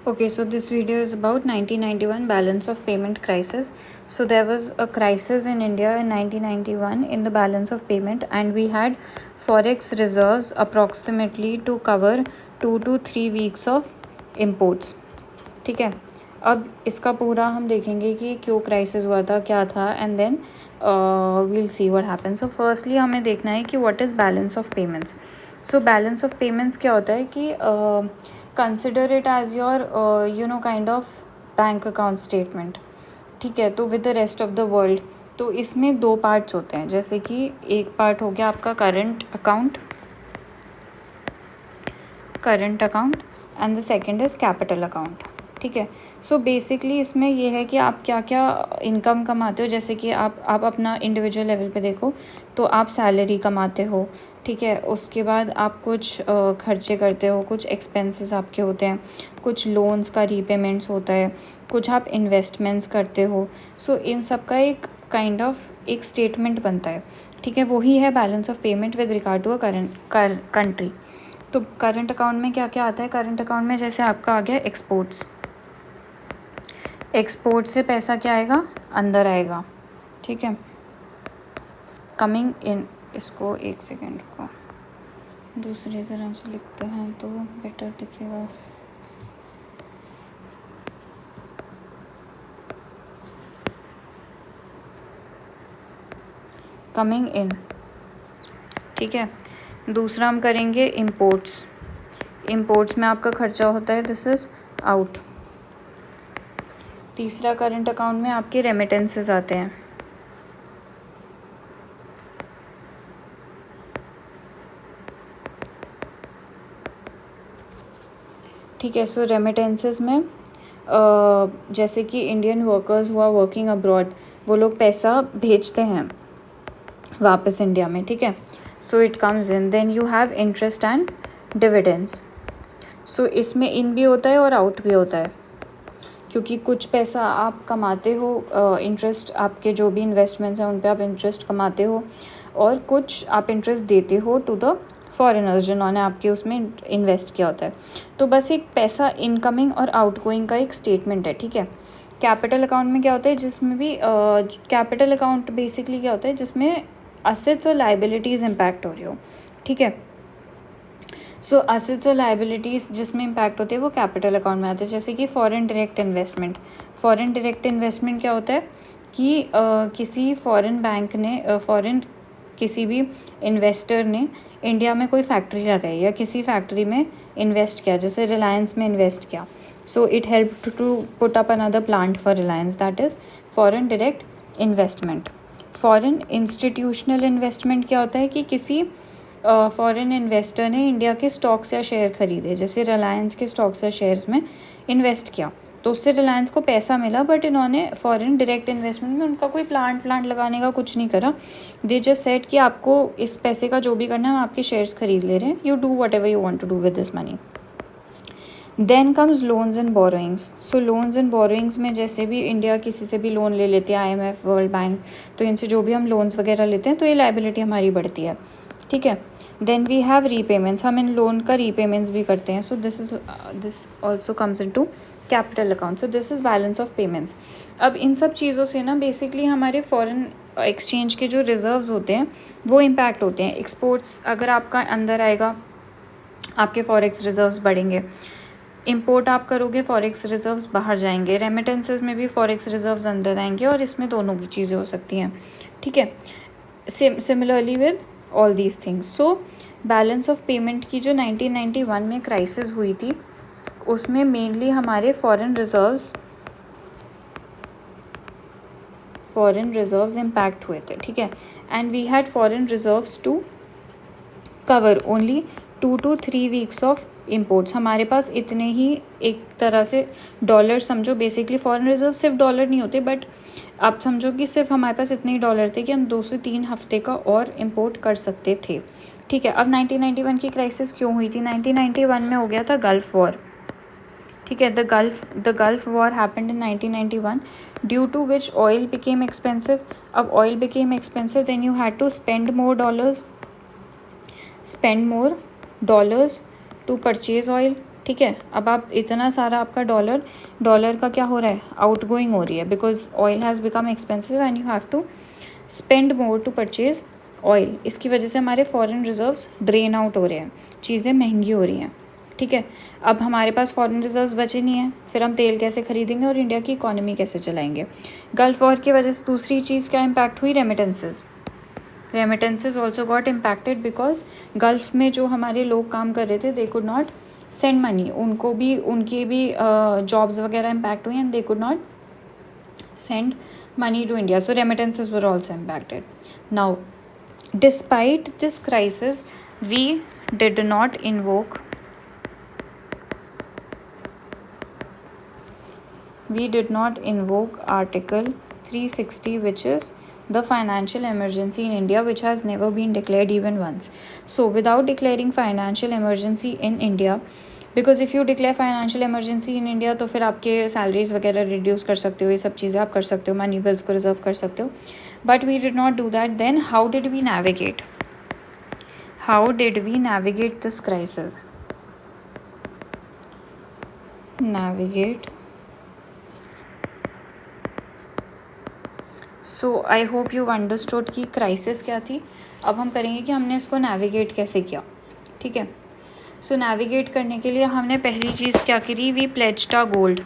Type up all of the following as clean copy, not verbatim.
Okay, so this video is about 1991 balance of payment crisis. So there was a crisis in India in 1991 in the balance of payment, and we had forex reserves approximately to cover 2 to 3 weeks of imports. ठीक है, अब इसका पूरा हम देखेंगे कि क्यों crisis हुआ था, क्या था, and then we'll see what happen. So firstly हमें देखना है कि what is balance of payments. So balance of payments क्या होता है कि consider it as your kind of bank account statement. ठीक है, तो with the rest of the world. तो इसमें 2 पार्ट्स होते हैं, जैसे कि एक पार्ट हो गया आपका current account and the second is capital account. ठीक है, सो बेसिकली इसमें ये है कि आप क्या क्या इनकम कमाते हो. जैसे कि आप अपना इंडिविजुअल लेवल पे देखो तो आप सैलरी कमाते हो. ठीक है, उसके बाद आप कुछ खर्चे करते हो, कुछ एक्सपेंसेस आपके होते हैं, कुछ लोन्स का रीपेमेंट्स होता है, कुछ आप इन्वेस्टमेंट्स करते हो. सो इन सब का एक काइंड ऑफ एक स्टेटमेंट बनता है. ठीक है, वही है balance of payment with regard to a country. तो करंट अकाउंट में क्या क्या आता है. करंट अकाउंट में जैसे आपका आ गया एक्सपोर्ट से पैसा क्या आएगा, अंदर आएगा. ठीक है, कमिंग इन. इसको एक सेकेंड को दूसरी तरह से लिखते हैं तो बेटर दिखेगा. Coming in. ठीक है, दूसरा हम करेंगे इम्पोर्ट्स में आपका खर्चा होता है, दिस इज़ आउट. तीसरा करंट अकाउंट में आपके रेमिटेंसेस आते हैं. ठीक है, सो रेमिटेंसेस में जैसे कि इंडियन वर्कर्स हुआ वर्किंग अब्रॉड, वो लोग पैसा भेजते हैं वापस इंडिया में. ठीक है, so it comes in. Then you have interest and dividends. So इसमें इन भी होता है और आउट भी होता है, क्योंकि कुछ पैसा आप कमाते हो, इंटरेस्ट आपके जो भी इन्वेस्टमेंट्स हैं उन पे आप इंटरेस्ट कमाते हो, और कुछ आप इंटरेस्ट देते हो टू द फॉरेनर्स जिन्होंने आपके उसमें इन्वेस्ट किया होता है. तो बस एक पैसा इनकमिंग और आउटगोइंग का एक स्टेटमेंट है. ठीक है, कैपिटल अकाउंट में क्या होता है, जिसमें भी कैपिटल अकाउंट बेसिकली क्या होता है, जिसमें असेट्स और लाइबिलिटीज़ इम्पैक्ट हो रही हो. ठीक है, सो असेट्स और लाइबिलिटीज़ जिसमें इम्पैक्ट होते हैं वो कैपिटल अकाउंट में आते हैं. जैसे कि फॉरेन डायरेक्ट इन्वेस्टमेंट क्या होता है कि किसी फॉरेन बैंक ने किसी भी इन्वेस्टर ने इंडिया में कोई फैक्ट्री लगाई या किसी फैक्ट्री में इन्वेस्ट किया, जैसे रिलायंस में इन्वेस्ट किया. So it help to put up another plant for Reliance, that is foreign direct investment. Foreign institutional investment क्या होता है कि किसी फॉरेन इन्वेस्टर ने इंडिया के स्टॉक्स या शेयर खरीदे, जैसे रिलायंस के स्टॉक्स या शेयर्स में इन्वेस्ट किया, तो उससे रिलायंस को पैसा मिला, बट इन्होंने फॉरेन डायरेक्ट इन्वेस्टमेंट में उनका कोई प्लांट लगाने का कुछ नहीं करा. दे जस्ट सेड कि आपको इस पैसे का जो भी करना है हम आपके शेयर्स खरीद ले रहे हैं, you do whatever you want to do with this money. Then comes loans and borrowings. So loans and borrowings में जैसे भी इंडिया किसी से भी लोन ले लेती है, IMF, वर्ल्ड बैंक, तो इनसे जो भी हम लोन्स वगैरह लेते हैं तो ये लाइबिलिटी हमारी बढ़ती है. ठीक है, देन वी हैव रीपेमेंट्स, हम इन लोन का रीपेमेंट्स भी करते हैं. So this also comes into capital account. So this is balance of payments. अब इन सब चीज़ों से ना बेसिकली हमारे फॉरेन एक्सचेंज के जो रिजर्व्स होते हैं वो इम्पैक्ट होते हैं. एक्सपोर्ट्स अगर आपका अंदर आएगा, आपके फॉरेक्स रिजर्व्स बढ़ेंगे. इंपोर्ट आप करोगे, फॉरेक्स रिजर्व्स बाहर जाएंगे. रेमिटेंसेस में भी फॉरेक्स रिजर्व्स अंदर आएंगे, और इसमें दोनों की चीज़ें हो सकती हैं. ठीक है, similarly with all these things. So balance of payment की जो 1991 में क्राइसिस हुई थी उसमें मेनली हमारे फॉरेन रिजर्व्स इम्पैक्ट हुए थे. ठीक है, and we had foreign reserves to cover only 2 to 3 weeks of imports. हमारे पास इतने ही, एक तरह से डॉलर समझो. बेसिकली फॉरेन रिजर्व सिर्फ डॉलर नहीं होते, बट आप समझो कि सिर्फ हमारे पास इतने ही डॉलर थे कि हम 2 से 3 हफ्ते का और इम्पोर्ट कर सकते थे. ठीक है, अब 1991 की क्राइसिस क्यों हुई थी. 1991 में हो गया था गल्फ़ वॉर. ठीक है, the Gulf war happened in 1991 due to which oil became expensive. अब oil became expensive, then you had to spend more dollars to purchase oil. ठीक है। अब आप इतना सारा आपका डॉलर का क्या हो रहा है, आउट गोइंग हो रही है, because oil has become expensive and you have to spend more to purchase oil. इसकी वजह से हमारे फॉरेन रिजर्व्स ड्रेन आउट हो रहे हैं, चीज़ें महंगी हो रही हैं, ठीक है। अब हमारे पास फॉरेन रिजर्व्स बचे नहीं हैं, फिर हम तेल कैसे खरीदेंगे और इंडिया की इकोनॉमी कैसे चलाएंगे। गल्फ वॉर की वजह से दूसरी चीज़ क्या इम्पैक्ट हुई, remittances also got impacted because gulf में जो हमारे लोग काम कर रहे थे they could not send money, उनकी भी जॉब्स वगैरह इम्पैक्ट हुई and they could not send money to India. So remittances were also impacted. Now, despite this crisis, we did not invoke Article 360, which is the financial emergency in India, which has never been declared even once. So without declaring financial emergency in India, because if you declare financial emergency in India तो फिर आपके salaries वगैरह reduce कर सकते हो, ये सब चीज़ें आप कर सकते हो, मनी बिल्स को रिजर्व कर सकते हो, but we did not do that. Then how did we navigate this crisis? So I hope you understood कि क्राइसिस क्या थी. अब हम करेंगे कि हमने इसको नेविगेट कैसे किया, ठीक है. सो नेविगेट करने के लिए हमने पहली चीज़ क्या करी, we pledged our gold.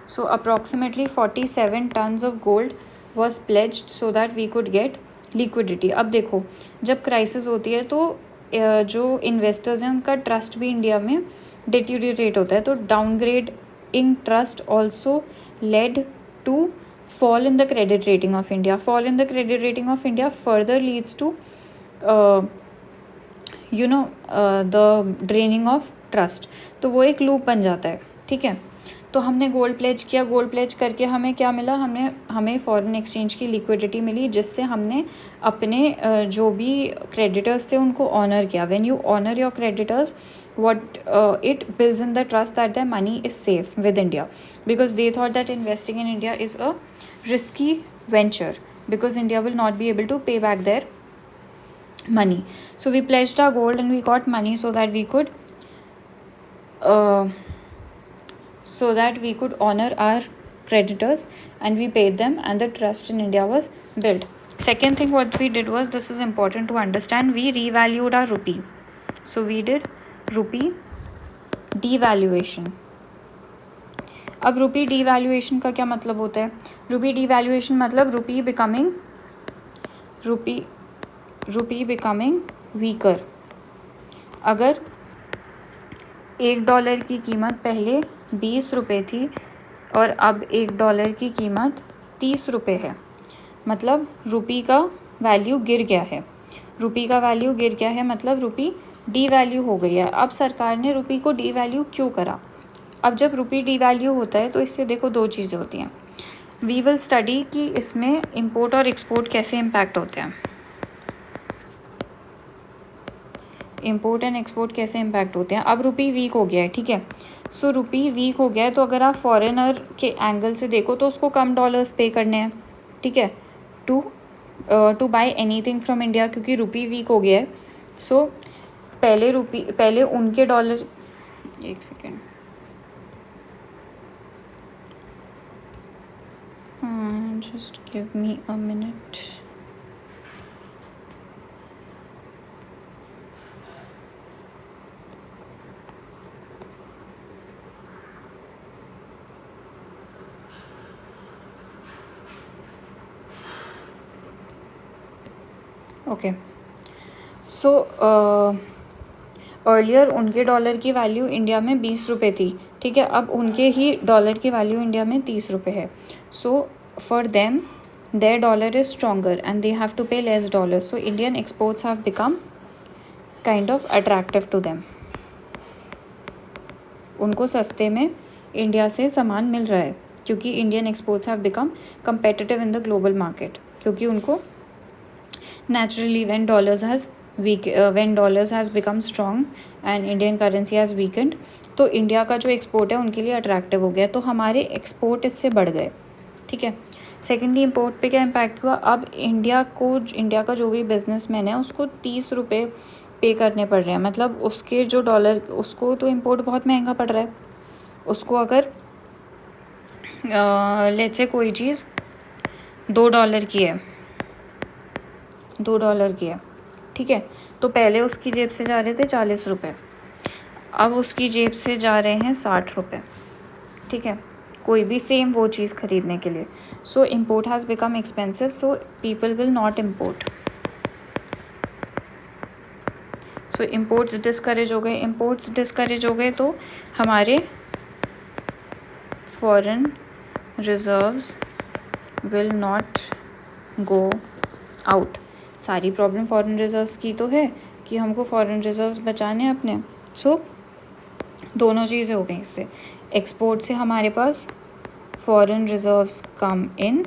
So approximately 47 tons of gold was pledged so that we could get liquidity. अब देखो, जब क्राइसिस होती है तो जो इन्वेस्टर्स हैं उनका ट्रस्ट भी इंडिया में डिटेरियोरेट होता है. तो downgrade in trust also led to fall in the credit rating of India. Fall in the credit rating of India further leads to the draining of trust. तो वो एक लूप बन जाता है, ठीक है. तो हमने गोल्ड प्लेज किया, गोल्ड प्लेज करके हमें क्या मिला, हमें फॉरेन एक्सचेंज की लिक्विडिटी मिली, जिससे हमने अपने जो भी क्रेडिटर्स थे उनको ऑनर किया. When you honour your creditors, what it builds in the trust that their money is safe with India, because they thought that investing in India is a risky venture because India will not be able to pay back their money. So we pledged our gold and we got money so that we could honor our creditors, and we paid them, and the trust in India was built. Second thing what we did was, this is important to understand, we revalued our rupee. So we did rupee devaluation. अब rupee devaluation का क्या मतलब होता है? rupee devaluation मतलब rupee becoming weaker. अगर $1 की कीमत पहले 20 रुपये थी और अब $1 की कीमत 30 रुपये है, मतलब रुपी का वैल्यू गिर गया है, मतलब रुपी डीवैल्यू हो गई है. अब सरकार ने रुपी को डीवैल्यू क्यों करा? अब जब रुपी डीवैल्यू होता है तो इससे देखो दो चीज़ें होती हैं. वी विल स्टडी कि इसमें इंपोर्ट और एक्सपोर्ट कैसे इम्पैक्ट होते हैं. इंपोर्ट एंड एक्सपोर्ट कैसे इम्पैक्ट होते हैं. अब रुपी वीक हो गया है, ठीक है. सो रुपी वीक हो गया है, तो अगर आप फॉरेनर के एंगल से देखो तो उसको कम डॉलर्स पे करने हैं, ठीक है, to buy anything from India, क्योंकि रुपी वीक हो गया है. सो पहले उनके डॉलर, एक second, just give me a minute. Okay. So earlier उनके डॉलर की वैल्यू इंडिया में 20 रुपये थी, ठीक है. अब उनके ही डॉलर की वैल्यू इंडिया में 30 रुपये है. So for them their dollar is stronger and they have to pay less dollar. So Indian exports have become kind of attractive to them. उनको सस्ते में इंडिया से सामान मिल रहा है, क्योंकि Indian exports have become competitive in the global market, क्योंकि उनको naturally when dollars has become strong and Indian currency has weakened, तो इंडिया का जो एक्सपोर्ट है उनके लिए अट्रैक्टिव हो गया, तो हमारे एक्सपोर्ट इससे बढ़ गए, ठीक है. सेकेंडली इंपोर्ट पे क्या इम्पैक्ट हुआ. अब इंडिया का जो भी बिजनेसमैन है उसको 30 रुपये पे करने पड़ रहे हैं, मतलब उसके जो डॉलर, उसको तो इम्पोर्ट बहुत महंगा पड़ रहा है। उसको अगर लेट्स से कोई चीज़ $2 की है, $2 की है, ठीक है, तो पहले उसकी जेब से जा रहे थे 40 रुपये, अब उसकी जेब से जा रहे हैं 60 रुपये, ठीक है, कोई भी सेम वो चीज़ ख़रीदने के लिए। सो import has become expensive, so people will not import. So imports discourage हो गए। इम्पोर्ट्स डिस्करेज हो गए तो हमारे foreign reserves will not go out. सारी प्रॉब्लम फॉरेन रिजर्व्स की तो है कि हमको फॉरेन रिजर्व्स बचाने हैं अपने। सो दोनों चीज़ें हो गई इससे। एक्सपोर्ट से हमारे पास foreign reserves come in,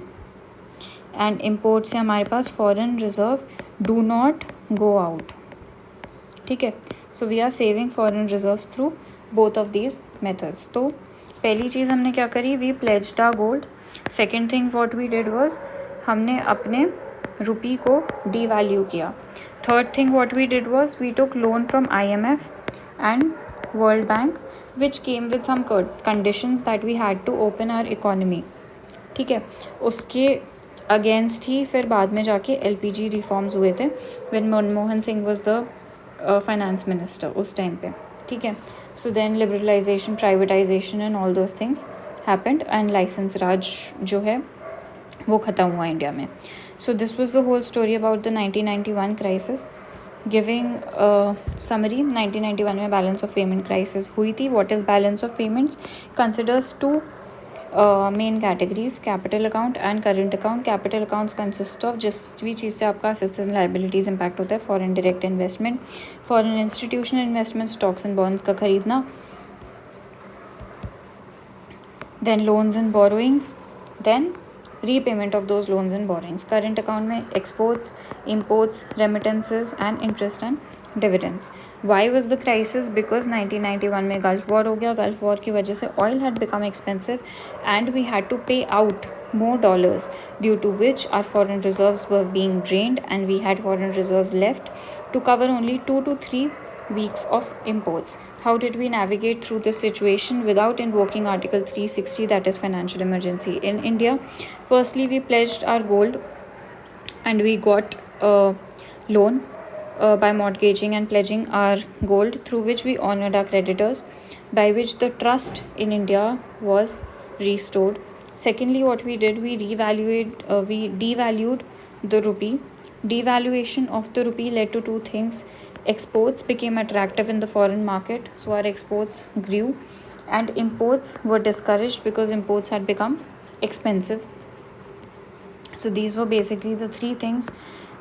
and import से हमारे पास foreign reserve do not go out, ठीक है। So we are saving foreign reserves through both of these methods. तो पहली चीज़ हमने क्या करी, we pledged our gold. Second thing what we did was, हमने अपने रुपी को डीवैल्यू किया। Third thing what we did was, we took loan from IMF and World Bank which came with some conditions that we had to open our economy, ठीक है। उसके against ही फिर बाद में जाके LPG रिफॉर्म्स हुए थे when Manmohan Singh was the finance minister उस टाइम पे, ठीक है। So then liberalisation, privatisation and all those things happened, and licence Raj जो है वो ख़त्म हुआ इंडिया में। So this was the whole story about the 1991 crisis. Giving summary, 1991 में बैलेंस ऑफ पेमेंट क्राइसिस हुई थी। What is balance of payments? Considers two main categories, capital account and current account. Capital accounts consist of जिस भी चीज़ से आपका assets and liabilities impact होता है, foreign direct investment, foreign institutional investment, stocks and bonds का खरीदना, then loans and borrowings, then repayment of those loans and borrowings. Current account में exports, imports, remittances and interest and dividends. Why was the crisis? Because 1991 में gulf war हो गया। Gulf war की वजह से oil had become expensive and we had to pay out more dollars, due to which our foreign reserves were being drained and we had foreign reserves left to cover only 2 to 3 weeks of imports. How did we navigate through this situation without invoking Article 360, that is financial emergency in India? Firstly, we pledged our gold and we got a loan by mortgaging and pledging our gold, through which we honored our creditors, by which the trust in India was restored. Secondly, what we did, we devalued the rupee. Devaluation of the rupee led to two things. Exports became attractive in the foreign market, so our exports grew, and imports were discouraged because imports had become expensive. So these were basically the three things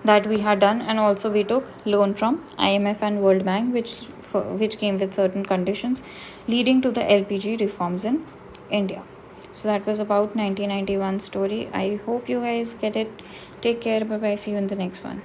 that we had done, and also we took loan from IMF and World Bank, which came with certain conditions, leading to the LPG reforms in India. So that was about 1991 story. I hope you guys get it. Take care. Bye bye. See you in the next one.